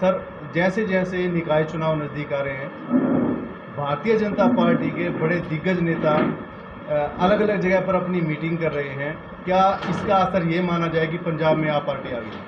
Sir, जैसे जैसे निकाय चुनाव नज़दीक आ रहे हैं, भारतीय जनता पार्टी के बड़े दिग्गज नेता अलग अलग जगह पर अपनी मीटिंग कर रहे हैं। क्या इसका असर ये माना जाए कि पंजाब में आप पार्टी आ गई?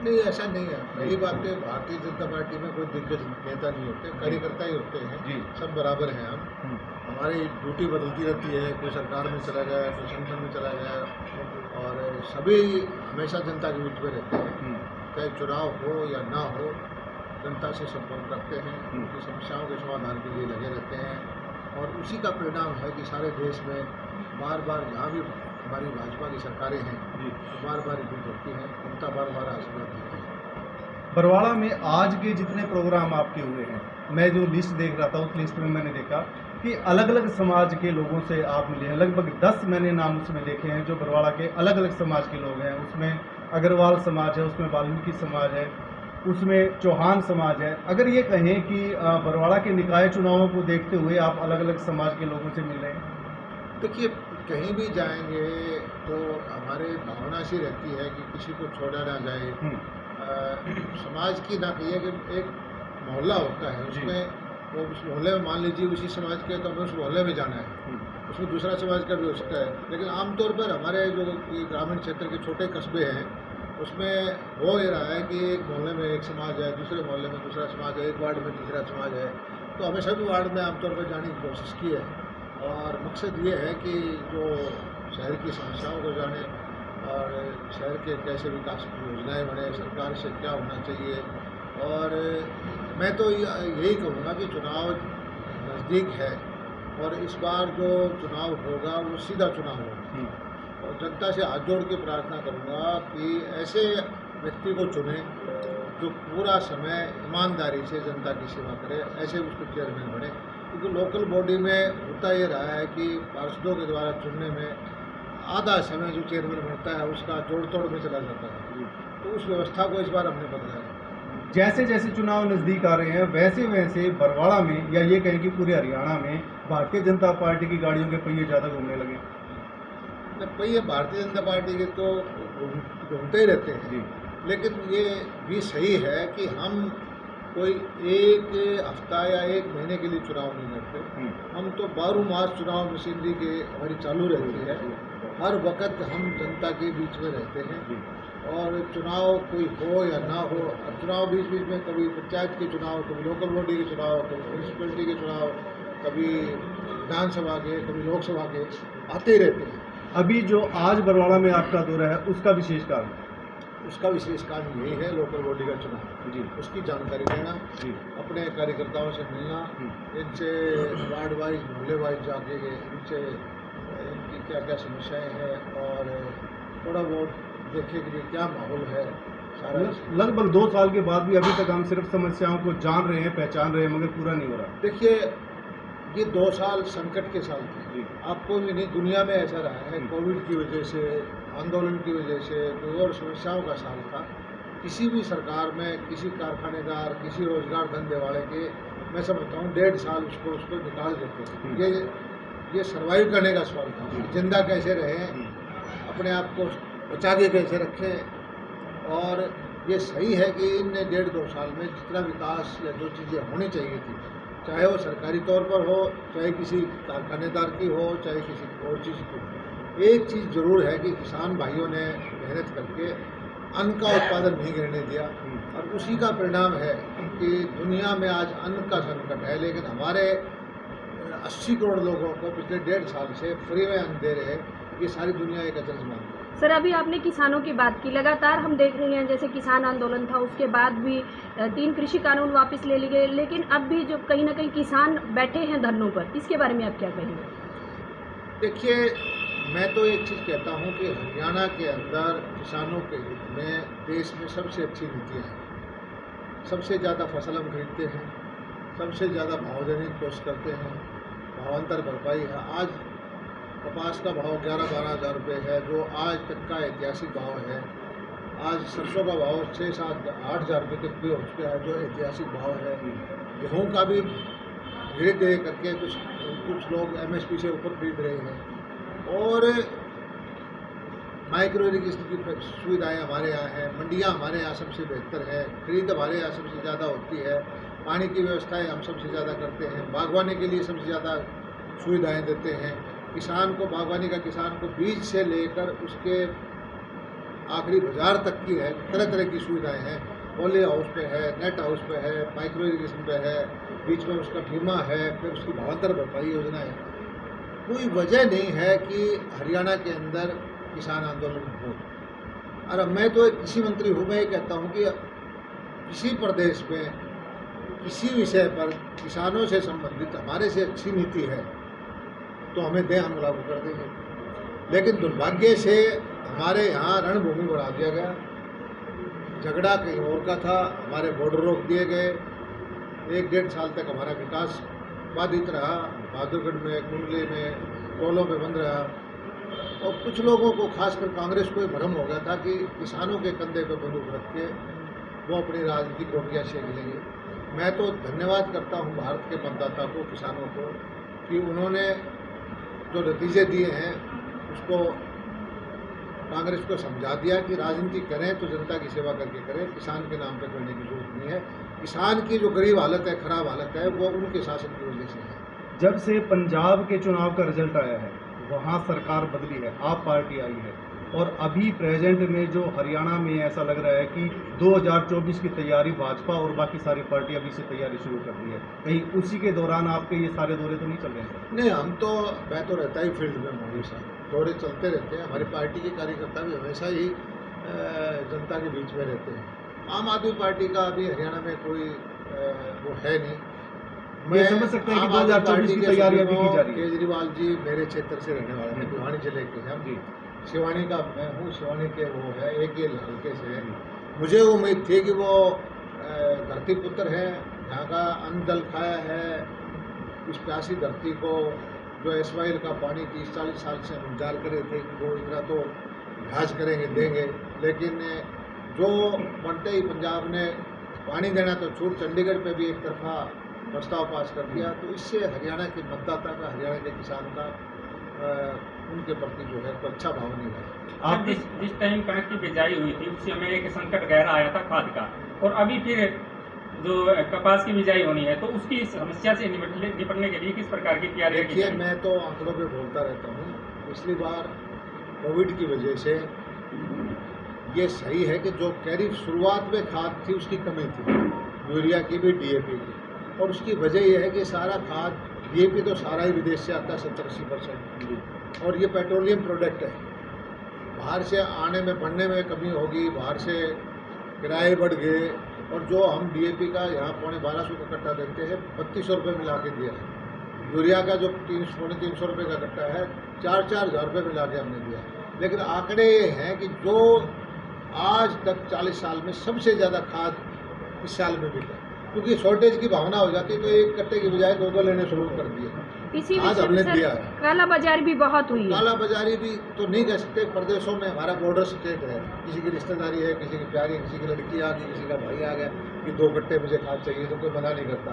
नहीं, ऐसा नहीं है। पहली बात तो भारतीय जनता पार्टी में कोई दिग्गज नेता नहीं होते, कार्यकर्ता ही होते हैं। जी। सब बराबर हैं हम। हम्म, हमारी ड्यूटी बदलती रहती है, कोई सरकार में चला गया, कोई संगठन में चला गया, और सभी हमेशा जनता के बीच में रहते हैं। हम्म, चाहे चुनाव हो या ना हो, जनता से संपर्क रखते हैं, हम्म। उनकी समस्याओं के समाधान के लिए लगे रहते हैं। और उसी का परिणाम है कि सारे देश में बार बार जहाँ भी हमारी भाजपा की सरकारें हैं, जी। बार बार रिपीट होती हैं, जनता बार बार आशीर्वाद देती है। बरवाड़ा में आज के जितने प्रोग्राम आपके हुए हैं, मैं जो लिस्ट देख रहा था उस लिस्ट में मैंने देखा कि अलग अलग समाज के लोगों से आप मिले हैं। लगभग 10 मैंने नाम उसमें देखे हैं जो बरवाड़ा के अलग अलग समाज के लोग हैं। उसमें अग्रवाल समाज है, उसमें वाल्मीकि समाज है, उसमें चौहान समाज है। अगर ये कहें कि बरवाड़ा के निकाय चुनावों को देखते हुए आप अलग अलग समाज के लोगों से मिल रहे हैं। देखिए, कहीं भी जाएंगे तो हमारे भावना सी रहती है कि किसी को छोड़ा ना जाए। समाज की ना कहिए कि एक मोहल्ला होता है, जी। उसमें वो उस मोहल्ले में मान लीजिए उसी समाज के, तो हमें उस मोहल्ले में जाना है। उसमें दूसरा समाज का भी हो सकता है, लेकिन आमतौर पर हमारे जो ये ग्रामीण क्षेत्र के छोटे कस्बे हैं, उसमें हो ये रहा है कि एक मोहल्ले में एक समाज है, दूसरे मोहल्ले में दूसरा समाज है, एक वार्ड में तीसरा समाज है। तो हमें सभी वार्ड में आमतौर पर जाने की कोशिश की है, और मकसद ये है कि जो शहर की समस्याओं को जाने, और शहर के कैसे विकास की योजनाएं बने, सरकार से क्या होना चाहिए। और मैं तो यही कहूँगा कि चुनाव नज़दीक है, और इस बार जो चुनाव होगा वो सीधा चुनाव होगा। और जनता से हाथ जोड़ के प्रार्थना करूँगा कि ऐसे व्यक्ति को चुने जो पूरा समय ईमानदारी से जनता की सेवा करे, ऐसे उसको चेयरमैन बने। क्योंकि लोकल बॉडी में होता ये रहा है कि पार्षदों के द्वारा चुनने में आधा समय जो चेयरमैन बनता है उसका जोड़ तोड़ में चला जाता है। तो उस व्यवस्था को इस बार हमने बदला है। जैसे जैसे चुनाव नज़दीक आ रहे हैं वैसे वैसे बरवाड़ा में या ये कहें कि पूरे हरियाणा में भारतीय जनता पार्टी की गाड़ियों के पहिए ज़्यादा घूमने लगे। पहिए भारतीय जनता पार्टी के तो घूमते ही रहते हैं, जी। लेकिन ये भी सही है कि हम कोई एक हफ्ता या एक महीने के लिए चुनाव नहीं लड़ते। हम तो 12 मास चुनाव मशीनरी के हमारी चालू रहती है। हर वक्त हम जनता के बीच में रहते हैं, और चुनाव कोई हो या ना हो, अब चुनाव बीच बीच में कभी पंचायत के चुनाव, कभी लोकल बॉडी के चुनाव, कभी म्यूनसिपलिटी के चुनाव, कभी विधानसभा के, कभी लोकसभा के आते ही रहते हैं। अभी जो आज बरवाड़ा में आपका दौरा है उसका विशेष कारण? उसका विशेष कारण यही है, लोकल बॉडी का चुनाव। जी। उसकी जानकारी लेना, जी। अपने कार्यकर्ताओं से मिलना, इनसे वार्ड वाइज मोहल्ले वाइज जाके इनसे इनकी क्या क्या समस्याएं हैं, और थोड़ा बहुत देखे कि क्या माहौल है सारा। लगभग 2 साल के बाद भी अभी तक हम सिर्फ समस्याओं को जान रहे हैं, पहचान रहे हैं, मगर पूरा नहीं हो रहा। देखिए, ये 2 साल संकट के साल थे। जी। आपको भी नहीं, दुनिया में ऐसा रहा है। कोविड की वजह से, आंदोलन की वजह से, कोई और समस्याओं का साल था। किसी भी सरकार में किसी कारखानेदार, किसी रोजगार धंधे वाले के, मैं समझता हूँ 1.5 साल उसको निकाल देते थे। ये सर्वाइव करने का सवाल था, जिंदा कैसे रहें, अपने आप को बचा के कैसे रखें। और ये सही है कि इन 1.5-2 साल में जितना विकास या जो चीज़ें होनी चाहिए थी, चाहे वो सरकारी तौर पर हो, चाहे किसी कारखानेदार की हो, चाहे किसी और चीज़ की हो, एक चीज़ ज़रूर है कि किसान भाइयों ने मेहनत करके अन्न का उत्पादन नहीं गिरने दिया, और उसी का परिणाम है कि दुनिया में आज अन्न का संकट है। लेकिन हमारे 80 करोड़ लोगों को पिछले 1.5 साल से फ्री में अन्न दे रहे हैं, ये सारी दुनिया एक अचरज मानती है। सर, अभी आपने किसानों की बात की। लगातार हम देख रहे हैं जैसे किसान आंदोलन था, उसके बाद भी 3 कृषि कानून वापस ले लिए गए, लेकिन अब भी जो कहीं ना कहीं किसान बैठे हैं धरनों पर, इसके बारे में आप क्या कहेंगे? देखिए, मैं तो एक चीज़ कहता हूँ कि हरियाणा के अंदर किसानों के हित में देश में सबसे अच्छी नीतियाँ हैं। सबसे ज़्यादा फसल हम खरीदते हैं, सबसे ज़्यादा भाव देने की कोशिश करते हैं, भावांतर भरपाई है। आज कपास का भाव 11-12 हज़ार रुपये है, जो आज तक का ऐतिहासिक भाव है। आज सरसों का भाव 6-7-8 हज़ार रुपये तक भी हो चुका है, जो ऐतिहासिक भाव है। गेहूँ का भी धीरे धीरे करके कुछ लोग MSP से ऊपर खरीद रहे हैं। और माइक्रो इरिगेशन की सुविधाएं हमारे यहाँ हैं, मंडियाँ हमारे यहाँ सबसे बेहतर है, खरीद हमारे यहाँ सबसे ज़्यादा होती है, पानी की व्यवस्थाएं हम सबसे ज़्यादा करते हैं, बागवानी के लिए सबसे ज़्यादा सुविधाएं देते हैं। किसान को, बागवानी का किसान को बीज से लेकर उसके आखिरी बाजार तक की है, तरह तरह की सुविधाएं हैं। पॉली हाउस पे है, नेट हाउस पे है, माइक्रो इरिगेशन पे है, बीच में उसका बीमा है, फिर उसकी भावांतर भरपाई योजना है। कोई वजह नहीं है कि हरियाणा के अंदर किसान आंदोलन हो। और अब मैं तो एक कृषि मंत्री हूँ, मैं ये कहता हूँ कि किसी प्रदेश में किसी विषय पर किसानों से संबंधित हमारे से अच्छी नीति है तो हमें दें, हम लागू कर देंगे। लेकिन दुर्भाग्य से हमारे यहाँ रणभूमि बढ़ा दिया गया, झगड़ा कहीं और का था, हमारे बॉर्डर रोक दिए गए, 1-1.5 साल तक हमारा विकास बाधित रहा, बहादुरगढ़ में, कुंडली में, टोलों में बंद रहा। और कुछ लोगों को, खासकर कांग्रेस को, भ्रम हो गया था कि किसानों के कंधे पर बंदूक रख के वो अपनी राजनीतिक रोटियाँ सेक लेंगे। मैं तो धन्यवाद करता हूँ भारत के मतदाता को, किसानों को, कि उन्होंने जो नतीजे दिए हैं उसको कांग्रेस को समझा दिया कि राजनीति करें तो जनता की सेवा करके करें, किसान के नाम पर करने की जरूरत नहीं है। किसान की जो गरीब हालत है, खराब हालत है, वो उनके शासन की वजह से है। जब से पंजाब के चुनाव का रिजल्ट आया है, वहाँ सरकार बदली है, आप पार्टी आई है, और अभी प्रेजेंट में जो हरियाणा में ऐसा लग रहा है कि 2024 की तैयारी भाजपा और बाकी सारी पार्टी अभी से तैयारी शुरू कर दी है। कहीं उसी के दौरान आपके ये सारे दौरे तो नहीं चल रहे हैं? नहीं, मैं तो रहता ही फील्ड में हमेशा, दौरे चलते रहते हैं। हमारी पार्टी के कार्यकर्ता भी हमेशा ही जनता के बीच में रहते हैं। आम आदमी पार्टी का अभी हरियाणा में कोई वो है नहीं। मैं समझ सकते हैं कि 2024 की तैयारी अभी की जा रही है। केजरीवाल जी मेरे क्षेत्र से रहने वाले हैं, भिवानी जिले के हैं जी। शिवानी का मैं हूँ, शिवानी के वो है, एक ये हल्के से है। मुझे उम्मीद थी कि वो धरती पुत्र है, यहाँ का अन्न जल खाया है, इस प्यासी धरती को जो एसवाइल का पानी 30-40 साल से हम इंतजार कर रहे थे कि वो इतना तो घास करेंगे, देंगे। लेकिन जो बनते ही पंजाब ने पानी देना तो छूट, चंडीगढ़ पे भी एक तरफा प्रस्ताव पास कर दिया। तो इससे हरियाणा के मतदाता का, हरियाणा के किसान का उनके प्रति जो है तो अच्छा भाव नहीं है। आप जिस टाइम कणक की बिजाई हुई थी उस समय एक संकट गहरा आया था खाद का, और अभी फिर जो कपास की बिजाई होनी है तो उसकी समस्या से निपटने के लिए किस प्रकार की तैयारी? देखिए, मैं तो आंकड़ों पे बोलता रहता हूँ। पिछली बार कोविड की वजह से ये सही है कि जो कैरिफ शुरुआत में खाद थी उसकी कमी थी, यूरिया की भी, डीएपी की, और उसकी वजह यह है कि सारा खाद, डीएपी तो सारा ही विदेश से आता है 70-80%, और ये पेट्रोलियम प्रोडक्ट है। बाहर से आने में, बढ़ने में कमी होगी, बाहर से किराए बढ़ गए, और जो हम डीएपी का यहाँ 1250 का कट्टा देते हैं, 3200 रुपये मिला के दिया है। यूरिया का जो 300 रुपये का कट्टा है, 4-4 हज़ार रुपये मिला के हमने दिया। लेकिन आंकड़े ये हैं कि जो आज तक 40 साल में सबसे ज़्यादा खाद इस साल में बिका, क्योंकि शॉर्टेज की भावना हो जाती है तो एक कट्टे की बजाय 2-2 लेने शुरू कर दिए। आज हमने दिया है। काला बाजारी भी बहुत हुई है। काला बाजारी भी तो नहीं कह सकते, प्रदेशों में हमारा बॉर्डर स्टेट है, किसी की रिश्तेदारी है, किसी की प्यारी है, किसी की लड़की आ गई, किसी का भाई आ गया कि 2 कट्टे मुझे खाद चाहिए, तो कोई मना नहीं करता।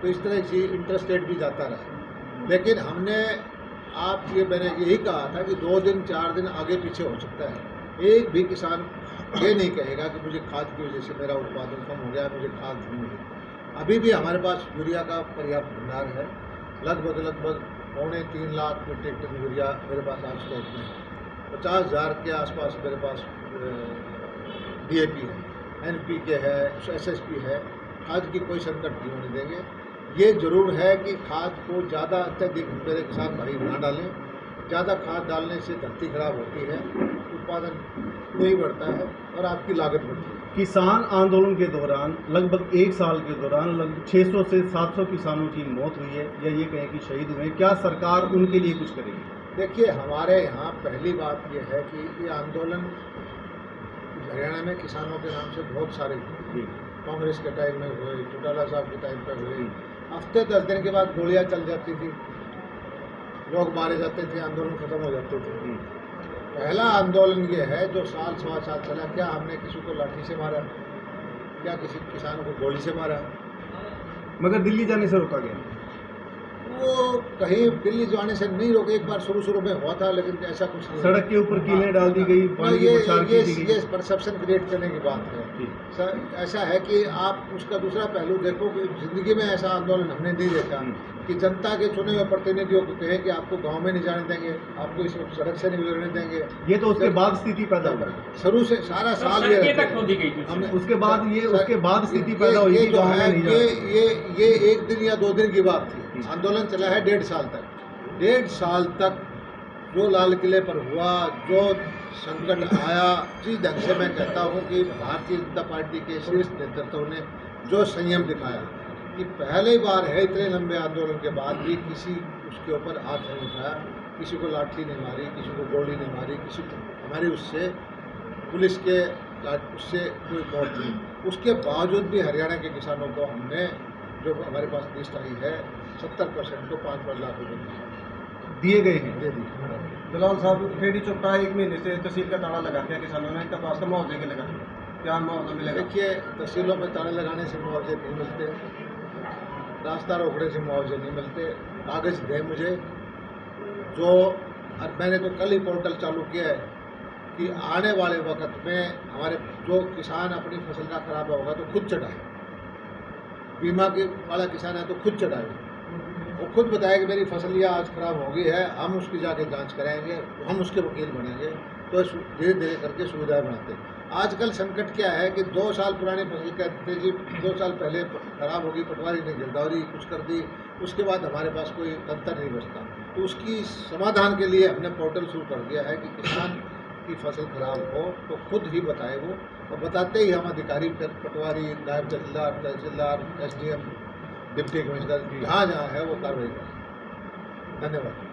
तो इस तरह से इंटर स्टेट भी जाता रहा। लेकिन हमने मैंने यही कहा था कि 2 दिन 4 दिन आगे पीछे हो सकता है। एक भी किसान ये नहीं कहेगा कि मुझे खाद की वजह से मेरा उत्पादन कम हो गया, मुझे खाद नहीं मिली। अभी भी हमारे पास यूरिया का पर्याप्त भंडार है, लगभग 2.25 लाख मीट्रिक टन यूरिया मेरे पास आज स्टॉक में है। 50,000 के आसपास मेरे पास डीएपी है, एनपीके है, एसएसपी है। खाद की कोई संकट नहीं होने देंगे। ये जरूर है कि खाद को ज़्यादा अत्यधिक मेरे किसान भाई ना डालें। ज़्यादा खाद डालने से धरती खराब होती है, उत्पादन नहीं बढ़ता है और आपकी लागत बढ़ती है। किसान आंदोलन के दौरान लगभग 1 साल के दौरान लगभग 600 से 700 किसानों की मौत हुई है, या ये कहें कि शहीद हुए। क्या सरकार उनके लिए कुछ करेगी? देखिए, हमारे यहाँ पहली बात यह है कि ये आंदोलन हरियाणा में किसानों के नाम से बहुत सारे हुए। कांग्रेस के टाइम में हुए, चौटाला साहब के टाइम पर हुए। हफ्ते 10 दिन के बाद गोलियाँ चल जाती थी, लोग मारे जाते थे, आंदोलन खत्म हो जाते थे। पहला आंदोलन ये है जो साल 1.25 साल चला। क्या हमने किसी को लाठी से मारा? क्या किसी किसान को गोली से मारा? मगर दिल्ली जाने से रोका गया। वो कहीं बिल्ली जाने से नहीं रोके। एक बार शुरू में हुआ था, लेकिन ऐसा कुछ नहीं। सड़क के ऊपर कीलें डाल दी गई, पानी की बौछार की दी गई। ये परसेप्शन क्रिएट करने की बात है। सर ऐसा है कि आप उसका दूसरा पहलू देखो कि जिंदगी में ऐसा आंदोलन हमने नहीं देखा कि जनता के चुने हुए प्रतिनिधियों को कहे कि आपको गांव में नहीं जाने देंगे, आपको इस सड़क से नहीं गुजरने देंगे। ये तो उसके बाद स्थिति पैदा हुई, शुरू से सारा साल ये तक खो दी गई हमने उसके बाद स्थिति पैदा हुई ये कि जो गाँव में है नहीं जाना। ये 1 दिन या 2 दिन की बात थी। आंदोलन चला है 1.5 साल तक। 1.5 साल तक जो लाल किले पर हुआ, जो संकट आया, जिस ढंग से मैं कहता हूँ कि भारतीय जनता पार्टी के शीर्ष नेतृत्व ने जो संयम दिखाया कि पहली बार है इतने लंबे आंदोलन के बाद भी किसी उसके ऊपर हाथ नहीं उठाया, किसी को लाठी नहीं मारी, किसी को गोली नहीं मारी, किसी को हमारी उससे पुलिस के उससे कोई मौत नहीं। उसके बावजूद भी हरियाणा के किसानों को हमने, जो हमारे पास लिस्ट आई है, 70% को 5-5 लाख रुपये दिए गए हैं। दे दी। दलाल साहब, खेड़ी चौपटा 1 महीने से तहसील का ताला लगा दिया किसानों ने, इनका पास का मुआवजे के लगा, क्या मुआवजा मिलेगा? देखिए, तहसीलों में ताले लगाने से मुआवजे नहीं मिलते, रास्ता रोकने से मुआवजे नहीं मिलते। कागज़ दें मुझे, जो मैंने तो कल ही पोर्टल चालू किया है कि आने वाले वक्त में हमारे जो किसान अपनी फसल का खराब होगा तो खुद चढ़ाए, बीमा के वाला किसान है तो खुद चढ़ाए, वो खुद बताए कि मेरी फसल यह आज खराब हो गई है, हम उसकी जाके जांच कराएंगे, हम उसके वकील बनेंगे। तो धीरे धीरे करके सुविधाएं बनाते हैं। आजकल संकट क्या है कि 2 साल पुरानी फसल कहते जी 2 साल पहले खराब होगी, पटवारी ने गिरदावरी कुछ कर दी, उसके बाद हमारे पास कोई तंत्र नहीं बचता। तो उसकी समाधान के लिए हमने पोर्टल शुरू कर दिया है कि किसान की फसल खराब हो तो खुद ही बताए वो, और बताते ही हम अधिकारी, पटवारी, नायब तहसीलदार, SDM, डिप्टी कमिश्नर, जहाँ है वो कार्रवाई करें। धन्यवाद।